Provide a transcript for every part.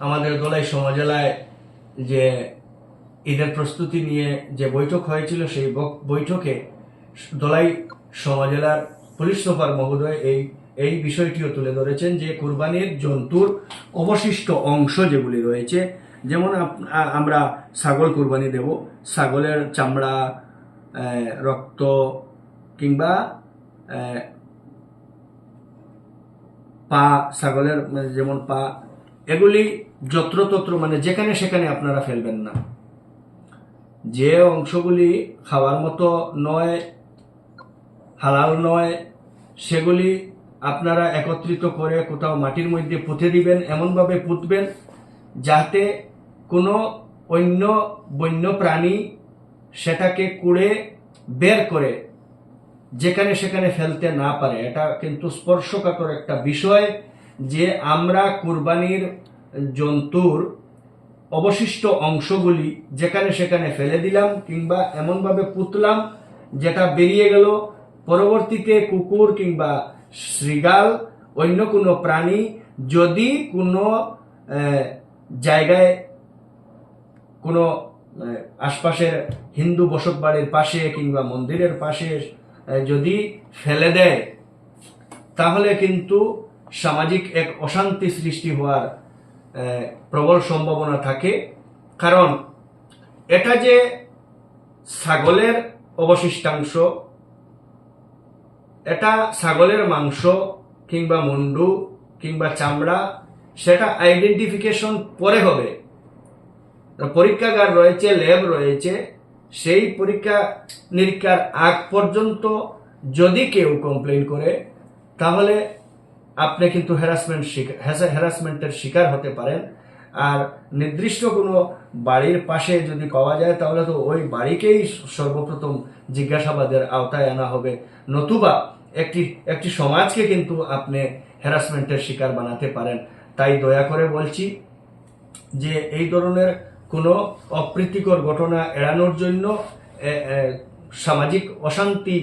আমাদের দোলাই সমজেলায় যে ঈদের প্রস্তুতি নিয়ে যে বৈঠক হয়েছিল সেই বৈঠকে দোলাই সমজেলার পুলিশ সুপার মহোদয় এই বিষয়টিও তুলে ধরেছেন যে কুরবানির জন্তুর অবশিষ্ট অংশ যেগুলি রয়েছে, যেমন আমরা ছাগল কুরবানি দেব, ছাগলের চামড়া, রক্ত কিংবা পা, ছাগলের যেমন পা, এগুলি যত্রতত্র মানে যেখানে সেখানে আপনারা ফেলবেন না। যে অংশগুলি খাওয়ার মতো নয়, হালাল নয়, সেগুলি আপনারা একত্রিত করে কোথাও মাটির মধ্যে পুঁতে দিবেন, এমনভাবে পুঁতবেন যাতে কোনো অন্য বন্য প্রাণী সেটাকে কুড়ে বের করে যেখানে সেখানে ফেলতে না পারে। এটা কিন্তু স্পর্শকাতর একটা বিষয় যে আমরা কুরবানির জন্তুর অবশিষ্ট অংশগুলি যেখানে সেখানে ফেলে দিলাম কিংবা এমনভাবে পুতলাম যেটা বেরিয়ে গেল, পরবর্তীতে কুকুর কিংবা শৃগাল অন্য কোনো প্রাণী যদি কোনো জায়গায় কোনো আশপাশের হিন্দু বসত বাড়ির পাশে কিংবা মন্দিরের পাশে যদি ফেলে দেয়, তাহলে কিন্তু সামাজিক এক অশান্তি সৃষ্টি হওয়ার প্রবল সম্ভাবনা থাকে। কারণ এটা যে ছাগলের অবশিষ্টাংশ, এটা ছাগলের মাংস কিংবা মুন্ডু কিংবা চামড়া, সেটা আইডেন্টিফিকেশন পরে হবে। পরীক্ষাগার রয়েছে, ল্যাব রয়েছে, সেই পরীক্ষা নিরীক্ষার আগ পর্যন্ত যদি কেউ কমপ্লেন করে তাহলে আপনি কিন্তু হ্যারাসমেন্টের শিকার হতে পারেন। আর নির্দিষ্ট কোনো বাড়ির পাশে যদি পাওয়া যায় তাহলে তো ওই বাড়িকেই সর্বপ্রথম জিজ্ঞাসাবাদের আওতায় আনা হবে, নতুবা একটি সমাজকে কিন্তু আপনি হ্যারাসমেন্টের শিকার বানাতে পারেন। তাই দয়া করে বলছি যে এই ধরনের কোনো অপ্রীতিকর ঘটনা এড়ানোর জন্য, সামাজিক অশান্তি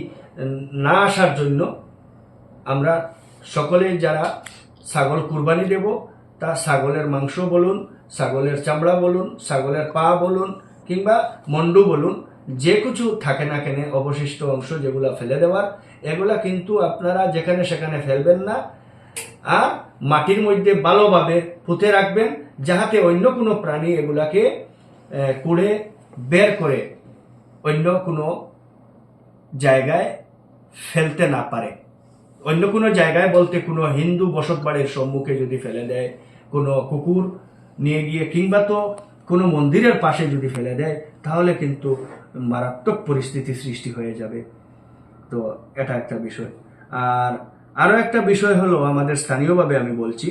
না আসার জন্য আমরা সকলেই যারা ছাগল কুরবানি দেব, তা ছাগলের মাংস বলুন, ছাগলের চামড়া বলুন, ছাগলের পা বলুন কিংবা মন্ডু বলুন, যে কিছু থাকে না কেন অবশিষ্ট অংশ যেগুলো ফেলে দেওয়ার, এগুলা কিন্তু আপনারা যেখানে সেখানে ফেলবেন না, আর মাটির মধ্যে ভালোভাবে পুঁতে রাখবেন যাহাতে অন্য কোনো প্রাণী এগুলাকে কুড়ে বের করে অন্য কোনো জায়গায় ফেলতে না পারে। অন্য কোনো জায়গায় বলতে কোনো হিন্দু বসত বাড়ির সম্মুখে যদি ফেলে দেয়, কোনো কুকুর নিয়ে গিয়ে কিংবা তো কোনো মন্দিরের পাশে যদি ফেলে দেয়, তাহলে কিন্তু মারাত্মক পরিস্থিতি সৃষ্টি হয়ে যাবে। তো এটা একটা বিষয়। আর আরো একটা বিষয় হলো, আমাদের স্থানীয়ভাবে আমি বলছি,